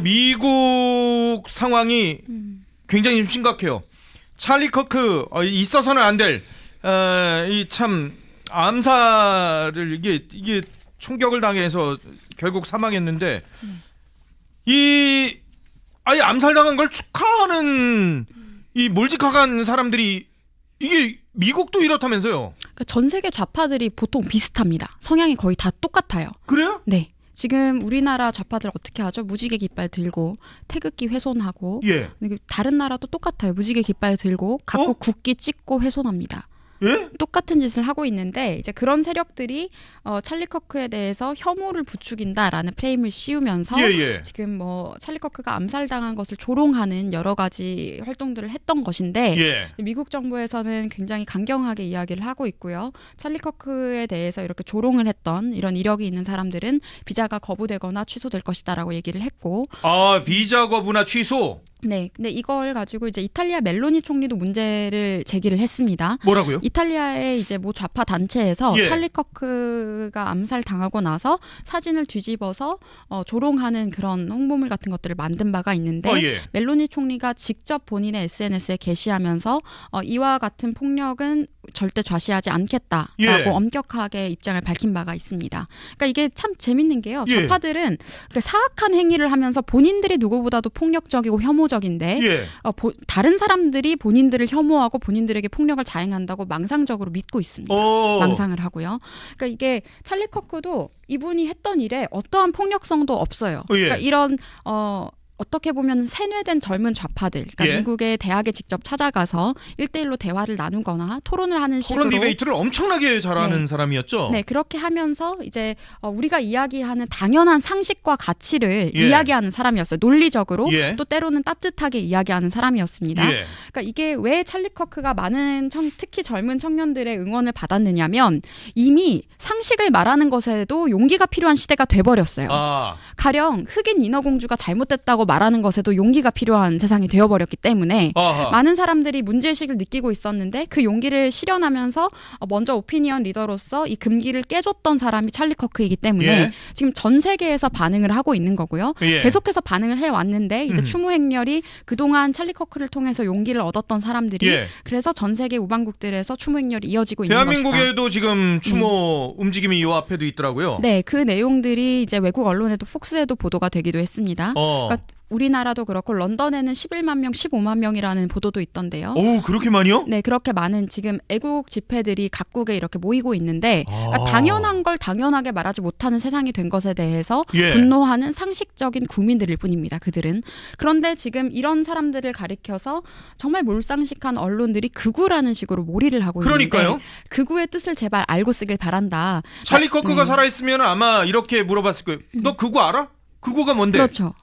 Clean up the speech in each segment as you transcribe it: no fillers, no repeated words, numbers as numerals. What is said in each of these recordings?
미국 상황이 굉장히 심각해요. 찰리 커크 있어서는 안 될 이 참 암살을 이게 총격을 당해서 결국 사망했는데 이 아예 암살당한 걸 축하하는 이 몰직한 사람들이 이게 미국도 이렇다면서요? 그러니까 전 세계 좌파들이 보통 비슷합니다. 성향이 거의 다 똑같아요. 그래요? 네. 지금 우리나라 좌파들 어떻게 하죠? 무지개 깃발 들고 태극기 훼손하고. 예. 다른 나라도 똑같아요. 무지개 깃발 들고 각국 국기 찍고 훼손합니다. 예? 똑같은 짓을 하고 있는데 이제 그런 세력들이 찰리 커크에 대해서 혐오를 부추긴다라는 프레임을 씌우면서 예. 지금 뭐 찰리 커크가 암살당한 것을 조롱하는 여러 가지 활동들을 했던 것인데 예. 미국 정부에서는 굉장히 강경하게 이야기를 하고 있고요. 찰리 커크에 대해서 이렇게 조롱을 했던 이런 이력이 있는 사람들은 비자가 거부되거나 취소될 것이다라고 얘기를 했고 비자 거부나 취소. 네, 근데 이걸 가지고 이제 이탈리아 멜로니 총리도 문제를 제기를 했습니다. 뭐라고요? 이탈리아의 이제 모 좌파 단체에서 예. 찰리 커크가 암살 당하고 나서 사진을 뒤집어서 조롱하는 그런 홍보물 같은 것들을 만든 바가 있는데 예. 멜로니 총리가 직접 본인의 SNS에 게시하면서 이와 같은 폭력은 절대 좌시하지 않겠다라고 예. 엄격하게 입장을 밝힌 바가 있습니다. 그러니까 이게 참 재밌는 게요. 예. 좌파들은 사악한 행위를 하면서 본인들이 누구보다도 폭력적이고 혐오적인데 예. 다른 사람들이 본인들을 혐오하고 본인들에게 폭력을 자행한다고 망상적으로 믿고 있습니다. 망상을 하고요. 그러니까 이게 찰리 커크도 이분이 했던 일에 어떠한 폭력성도 없어요. 예. 그러니까 이런 어떻게 보면 세뇌된 젊은 좌파들, 그러니까 예. 미국의 대학에 직접 찾아가서 1대1로 대화를 나누거나 토론을 하는 식으로 토론 디베이트를 엄청나게 잘하는 사람이었죠. 네, 그렇게 하면서 이제 우리가 이야기하는 당연한 상식과 가치를 예. 이야기하는 사람이었어요. 논리적으로 예. 또 때로는 따뜻하게 이야기하는 사람이었습니다. 예. 그러니까 이게 왜 찰리 커크가 많은 특히 젊은 청년들의 응원을 받았느냐면 이미 상식을 말하는 것에도 용기가 필요한 시대가 돼버렸어요. 가령 흑인 인어공주가 잘못됐다고 말하는 것에도 용기가 필요한 세상이 되어버렸기 때문에 많은 사람들이 문제의식을 느끼고 있었는데 그 용기를 실현하면서 먼저 오피니언 리더로서 이 금기를 깨줬던 사람이 찰리 커크이기 때문에 예. 지금 전 세계에서 반응을 하고 있는 거고요. 예. 계속해서 반응을 해왔는데 이제 추모 행렬이 그동안 찰리 커크를 통해서 용기를 얻었던 사람들이 예. 그래서 전 세계 우방국들에서 추모 행렬이 이어지고 있는 것이다. 대한민국에도 지금 추모 움직임이 이 앞에도 있더라고요. 네, 그 내용들이 이제 외국 언론에도 폭스에도 보도가 되기도 했습니다. 그러니까 우리나라도 그렇고 런던에는 11만 명, 15만 명이라는 보도도 있던데요. 오, 그렇게 많이요? 네, 그렇게 많은 지금 애국 집회들이 각국에 이렇게 모이고 있는데 그러니까 당연한 걸 당연하게 말하지 못하는 세상이 된 것에 대해서 예. 분노하는 상식적인 국민들일 뿐입니다. 그들은. 그런데 지금 이런 사람들을 가리켜서 정말 몰상식한 언론들이 극우라는 식으로 몰이를 하고 그러니까요. 있는데 극우의 뜻을 제발 알고 쓰길 바란다. 찰리 커크가 살아있으면 아마 이렇게 물어봤을 거예요. 너 극우 알아? 극우가 뭔데? 그렇죠.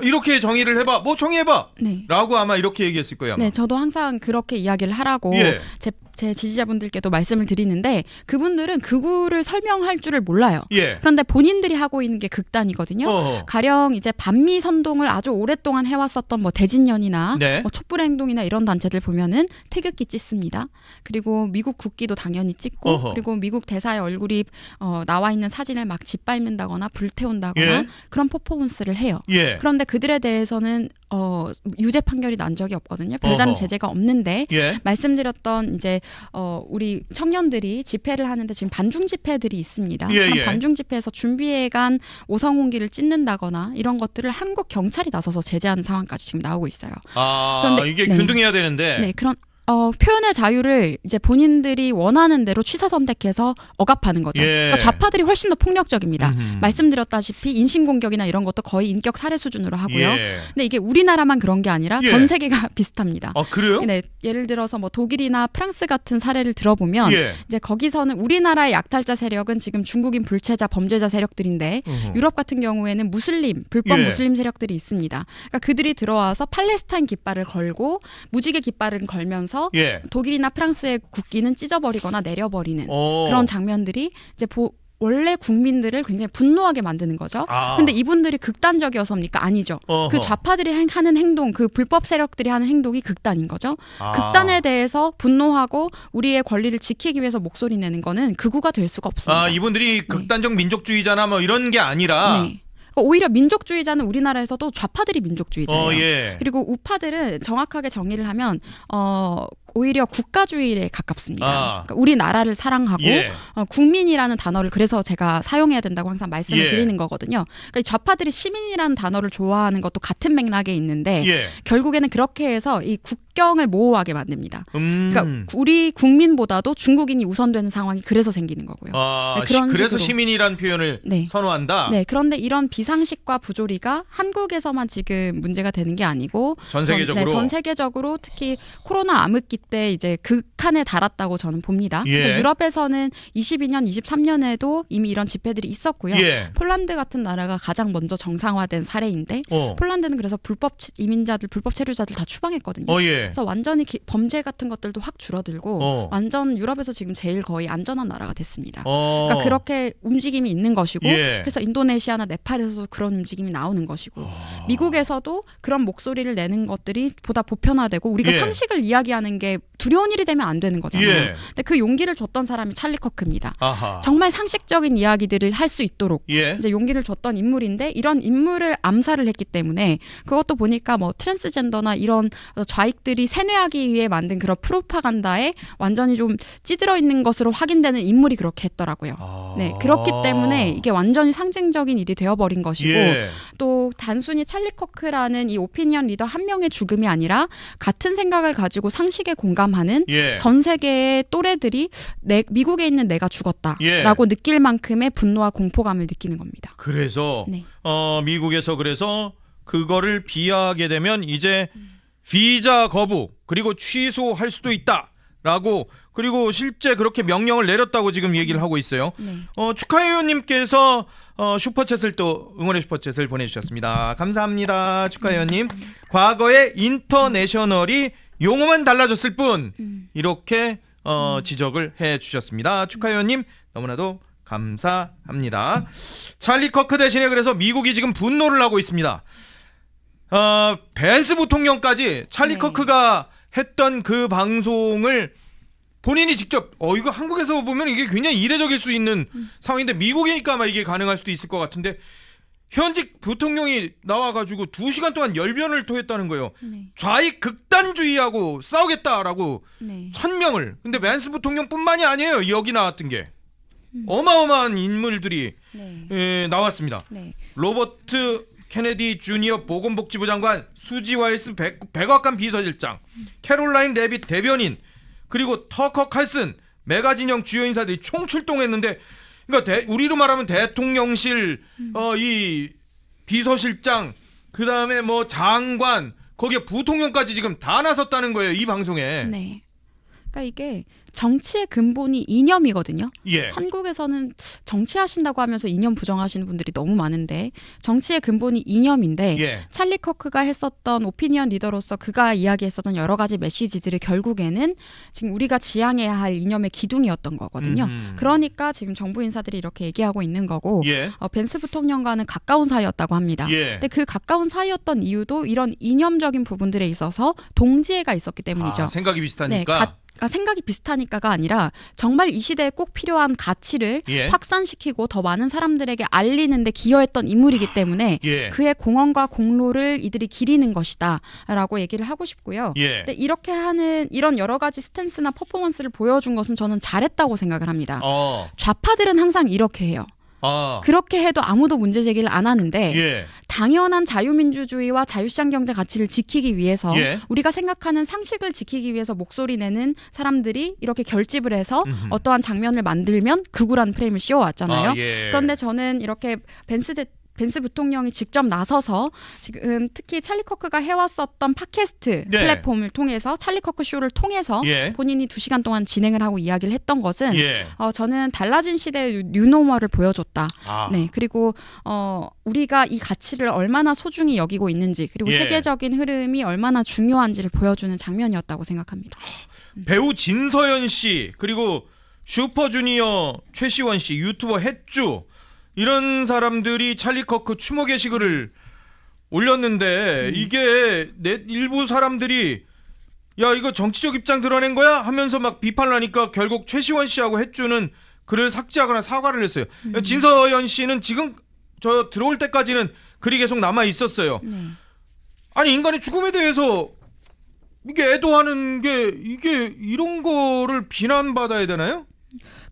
이렇게 정의를 해봐. 뭐 정의해봐. 네. 라고 아마 이렇게 얘기했을 거예요. 아마. 네, 저도 항상 그렇게 이야기를 하라고 예. 제 지지자분들께도 말씀을 드리는데 그분들은 극우를 설명할 줄을 몰라요. 예. 그런데 본인들이 하고 있는 게 극단이거든요. 가령 이제 반미 선동을 아주 오랫동안 해왔었던 뭐 대진년이나 네. 뭐 촛불의 행동이나 이런 단체들 보면은 태극기 찢습니다. 그리고 미국 국기도 당연히 찢고 그리고 미국 대사의 얼굴이 나와 있는 사진을 막 짓밟는다거나 불태운다거나 예. 그런 퍼포먼스를 해요. 예. 그런데 그들에 대해서는 유죄 판결이 난 적이 없거든요. 별다른 제재가 없는데 예. 말씀드렸던 이제 우리 청년들이 집회를 하는데 지금 반중 집회들이 있습니다. 예, 그럼 예. 반중 집회에서 준비해간 오성홍기를 찢는다거나 이런 것들을 한국 경찰이 나서서 제재하는 상황까지 지금 나오고 있어요. 그런데, 이게 네. 균등해야 되는데. 네, 그런 표현의 자유를 이제 본인들이 원하는 대로 취사 선택해서 억압하는 거죠. 예. 그러니까 좌파들이 훨씬 더 폭력적입니다. 음흠. 말씀드렸다시피 인신공격이나 이런 것도 거의 인격 살해 수준으로 하고요. 예. 근데 이게 우리나라만 그런 게 아니라 예. 전 세계가 비슷합니다. 그래요? 네, 예를 들어서 뭐 독일이나 프랑스 같은 사례를 들어보면 예. 이제 거기서는 우리나라의 약탈자 세력은 지금 중국인 불체자 범죄자 세력들인데 유럽 같은 경우에는 불법 예. 무슬림 세력들이 있습니다. 그러니까 그들이 들어와서 팔레스타인 깃발을 걸고 무지개 깃발을 걸면서 예. 독일이나 프랑스의 국기는 찢어버리거나 내려버리는 그런 장면들이 이제 원래 국민들을 굉장히 분노하게 만드는 거죠. 근데 이분들이 극단적이어서입니까? 아니죠. 그 좌파들이 하는 행동, 그 불법 세력들이 하는 행동이 극단인 거죠. 극단에 대해서 분노하고 우리의 권리를 지키기 위해서 목소리 내는 거는 극우가 될 수가 없습니다. 이분들이 극단적 민족주의자나 뭐 이런 게 아니라 네. 그러니까 오히려 민족주의자는 우리나라에서도 좌파들이 민족주의자예요. 예. 그리고 우파들은 정확하게 정의를 하면 오히려 국가주의에 가깝습니다. 그러니까 우리나라를 사랑하고 예. 국민이라는 단어를 그래서 제가 사용해야 된다고 항상 말씀을 예. 드리는 거거든요. 그러니까 이 좌파들이 시민이라는 단어를 좋아하는 것도 같은 맥락에 있는데 예. 결국에는 그렇게 해서 이 국경을 모호하게 만듭니다. 그러니까 음. 우리 국민보다도 중국인이 우선되는 상황이 그래서 생기는 거고요. 아, 네, 그런 그래서 식으로. 시민이란 표현을 네. 선호한다. 네, 그런데 이런 비상식과 부조리가 한국에서만 지금 문제가 되는 게 아니고 전 세계적으로. 전 세계적으로 특히 코로나 암흑기 때 이제 극한에 달았다고 저는 봅니다. 예. 그래서 유럽에서는 22년, 23년에도 이미 이런 집회들이 있었고요. 예. 폴란드 같은 나라가 가장 먼저 정상화된 사례인데 폴란드는 그래서 불법 이민자들, 불법 체류자들 다 추방했거든요. 예. 그래서 완전히 범죄 같은 것들도 확 줄어들고 완전 유럽에서 지금 제일 거의 안전한 나라가 됐습니다. 그러니까 그렇게 움직임이 있는 것이고 예. 그래서 인도네시아나 네팔에서도 그런 움직임이 나오는 것이고 미국에서도 그런 목소리를 내는 것들이 보다 보편화되고 우리가 예. 상식을 이야기하는 게 두려운 일이 되면 안 되는 거잖아요. 예. 근데 그 용기를 줬던 사람이 찰리 커크입니다. 아하. 정말 상식적인 이야기들을 할 수 있도록 예. 이제 용기를 줬던 인물인데 이런 인물을 암살을 했기 때문에 그것도 보니까 뭐 트랜스젠더나 이런 좌익들이 세뇌하기 위해 만든 그런 프로파간다에 완전히 좀 찌들어 있는 것으로 확인되는 인물이 그렇게 했더라고요. 네, 그렇기 때문에 이게 완전히 상징적인 일이 되어버린 것이고 예. 또 단순히 찰리 커크라는 이 오피니언 리더 한 명의 죽음이 아니라 같은 생각을 가지고 상식에 공감하는 예. 전 세계의 또래들이 미국에 있는 내가 죽었다라고 예. 느낄 만큼의 분노와 공포감을 느끼는 겁니다. 그래서 네. 미국에서 그래서 그거를 비하하게 되면 이제 비자 거부 그리고 취소할 수도 있다라고 그리고 실제 그렇게 명령을 내렸다고 지금 얘기를 하고 있어요. 네. 축하회원님께서 슈퍼챗을 또 응원의 슈퍼챗을 보내주셨습니다. 감사합니다. 축하회원님. 과거에 인터내셔널이 용어만 달라졌을 뿐 이렇게 지적을 해주셨습니다. 축하회원님 너무나도 감사합니다. 찰리 커크 대신에 그래서 미국이 지금 분노를 하고 있습니다. 벤스 부통령까지 찰리 네. 커크가 했던 그 방송을 본인이 직접 이거 한국에서 보면 이게 굉장히 이례적일 수 있는 상황인데 미국이니까 아마 이게 가능할 수도 있을 것 같은데 현직 부통령이 나와가지고 2시간 동안 열변을 토했다는 거예요. 네. 좌익 극단주의하고 싸우겠다라고 네. 천명을. 근데 벤스 부통령뿐만이 아니에요. 여기 나왔던 게 어마어마한 인물들이 네. 나왔습니다. 네. 로버트 케네디 주니어 보건복지부 장관, 수지 와일스 백악관 비서실장, 캐롤라인 레빗 대변인, 그리고 터커 칼슨 메가진영 주요 인사들이 총출동했는데, 그러니까 우리로 말하면 대통령실 이 비서실장, 그 다음에 뭐 장관, 거기에 부통령까지 지금 다 나섰다는 거예요, 이 방송에. 네. 그러니까 이게 정치의 근본이 이념이거든요. 예. 한국에서는 정치하신다고 하면서 이념 부정하시는 분들이 너무 많은데 정치의 근본이 이념인데 예. 찰리 커크가 했었던 오피니언 리더로서 그가 이야기했었던 여러 가지 메시지들이 결국에는 지금 우리가 지향해야 할 이념의 기둥이었던 거거든요. 그러니까 지금 정부 인사들이 이렇게 얘기하고 있는 거고 예. 벤스 부통령과는 가까운 사이였다고 합니다. 예. 근데 그 가까운 사이였던 이유도 이런 이념적인 부분들에 있어서 동지애가 있었기 때문이죠. 생각이 비슷하니까. 그러니까 생각이 비슷하니까가 아니라 정말 이 시대에 꼭 필요한 가치를 예. 확산시키고 더 많은 사람들에게 알리는 데 기여했던 인물이기 때문에 예. 그의 공헌과 공로를 이들이 기리는 것이다 라고 얘기를 하고 싶고요. 예. 근데 이렇게 하는 이런 여러 가지 스탠스나 퍼포먼스를 보여준 것은 저는 잘했다고 생각을 합니다. 좌파들은 항상 이렇게 해요. 그렇게 해도 아무도 문제 제기를 안 하는데 예. 당연한 자유민주주의와 자유시장 경제 가치를 지키기 위해서 예. 우리가 생각하는 상식을 지키기 위해서 목소리 내는 사람들이 이렇게 결집을 해서 어떠한 장면을 만들면 극우라는 프레임을 씌워왔잖아요. 예. 그런데 저는 이렇게 벤스 부통령이 직접 나서서 지금 특히 찰리 커크가 해왔었던 팟캐스트 예. 플랫폼을 통해서 찰리 커크 쇼를 통해서 예. 본인이 2시간 동안 진행을 하고 이야기를 했던 것은 예. 저는 달라진 시대의 뉴노멀을 보여줬다. 아. 네, 그리고 우리가 이 가치를 얼마나 소중히 여기고 있는지 그리고 예. 세계적인 흐름이 얼마나 중요한지를 보여주는 장면이었다고 생각합니다. 배우 진서연 씨 그리고 슈퍼주니어 최시원 씨, 유튜버 햇주 이런 사람들이 찰리 커크 추모 게시글을 올렸는데 이게 일부 사람들이 야 이거 정치적 입장 드러낸 거야 하면서 막 비판을 하니까 결국 최시원 씨하고 햇주는 글을 삭제하거나 사과를 했어요. 진서연 씨는 지금 저 들어올 때까지는 글이 계속 남아 있었어요. 아니 인간의 죽음에 대해서 이게 애도하는 게 이게 이런 거를 비난받아야 되나요?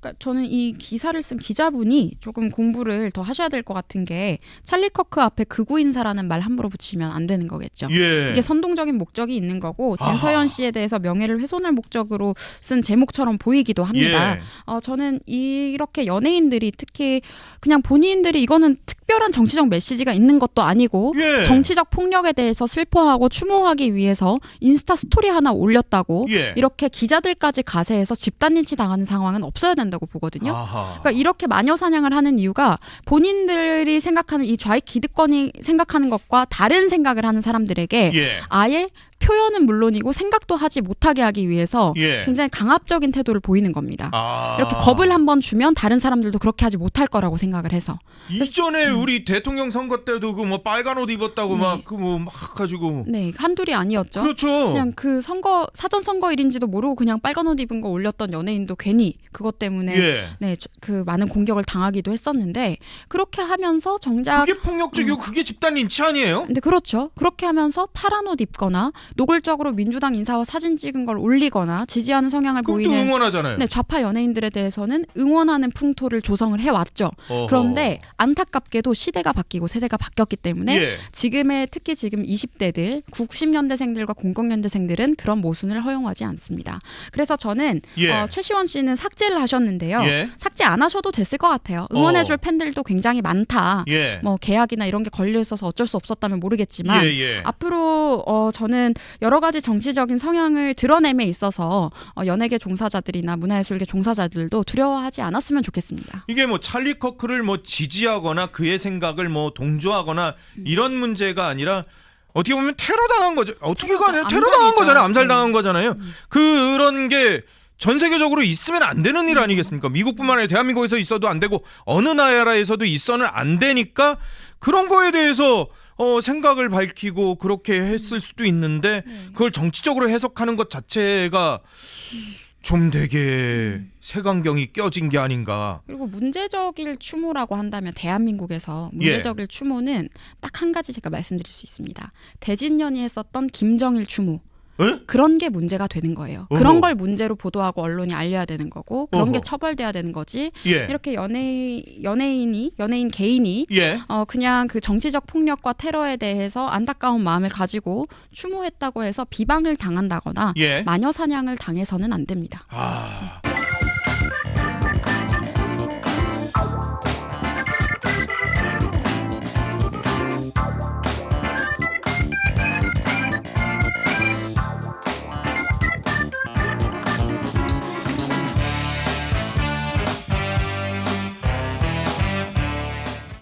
그러니까 저는 이 기사를 쓴 기자분이 조금 공부를 더 하셔야 될 것 같은 게 찰리 커크 앞에 극우 인사라는 말 함부로 붙이면 안 되는 거겠죠. 예. 이게 선동적인 목적이 있는 거고 진서연 아하. 씨에 대해서 명예를 훼손할 목적으로 쓴 제목처럼 보이기도 합니다. 예. 저는 이렇게 연예인들이 특히 그냥 본인들이 이거는 특별한 정치적 메시지가 있는 것도 아니고 예. 정치적 폭력에 대해서 슬퍼하고 추모하기 위해서 인스타 스토리 하나 올렸다고 예. 이렇게 기자들까지 가세해서 집단 린치 당하는 상황은 없어야 된다고 보거든요. 아하. 그러니까 이렇게 마녀 사냥을 하는 이유가 본인들이 생각하는 이 좌익 기득권이 생각하는 것과 다른 생각을 하는 사람들에게 예. 아예 표현은 물론이고 생각도 하지 못하게 하기 위해서 예. 굉장히 강압적인 태도를 보이는 겁니다. 아. 이렇게 겁을 한번 주면 다른 사람들도 그렇게 하지 못할 거라고 생각을 해서. 이전에 우리 대통령 선거 때도 그 뭐 빨간 옷 입었다고 네. 막 그 뭐 막 가지고 네, 한둘이 아니었죠. 그렇죠. 그냥 그 선거 사전 선거일인지도 모르고 그냥 빨간 옷 입은 거 올렸던 연예인도 괜히 그것 때문에 예. 네, 그 많은 공격을 당하기도 했었는데 그렇게 하면서 정작 그게 폭력적이고 그게 집단 린치 아니에요? 근데 그렇죠. 그렇게 하면서 파란 옷 입거나 노골적으로 민주당 인사와 사진 찍은 걸 올리거나 지지하는 성향을 그럼 또 보이는 응원하잖아요. 네, 좌파 연예인들에 대해서는 응원하는 풍토를 조성을 해왔죠. 어허. 그런데 안타깝게도 시대가 바뀌고 세대가 바뀌었기 때문에 예. 지금의 특히 지금 20대들, 90년대생들과 00년대생들은 그런 모순을 허용하지 않습니다. 그래서 저는 예. 최시원 씨는 삭제를 하셨는데요. 예. 삭제 안 하셔도 됐을 것 같아요. 응원해줄 팬들도 굉장히 많다. 예. 뭐 계약이나 이런 게 걸려 있어서 어쩔 수 없었다면 모르겠지만 예, 예. 앞으로 저는 여러 가지 정치적인 성향을 드러냄에 있어서 연예계 종사자들이나 문화예술계 종사자들도 두려워하지 않았으면 좋겠습니다. 이게 뭐 찰리 커크를 뭐 지지하거나 그의 생각을 뭐 동조하거나 이런 문제가 아니라 어떻게 보면 테러 당한 거죠. 어떻게가 아니라 테러 당한 암살이죠. 거잖아요. 암살 당한 거잖아요. 그런 게 전 세계적으로 있으면 안 되는 일 아니겠습니까? 미국뿐만 아니라 대한민국에서 있어도 안 되고 어느 나라에서도 있어는 안 되니까 그런 거에 대해서 생각을 밝히고 그렇게 했을 수도 있는데 그걸 정치적으로 해석하는 것 자체가 좀 되게 색안경이 껴진 게 아닌가. 그리고 문제적일 추모라고 한다면 대한민국에서 문제적일 추모는 딱 한 가지 제가 말씀드릴 수 있습니다. 대진년이 했었던 김정일 추모. 에? 그런 게 문제가 되는 거예요. 어허. 그런 걸 문제로 보도하고 언론이 알려야 되는 거고 그런 게 어허. 처벌돼야 되는 거지. 예. 이렇게 연예인 개인이 예. 그냥 그 정치적 폭력과 테러에 대해서 안타까운 마음을 가지고 추모했다고 해서 비방을 당한다거나 예. 마녀 사냥을 당해서는 안 됩니다. 아.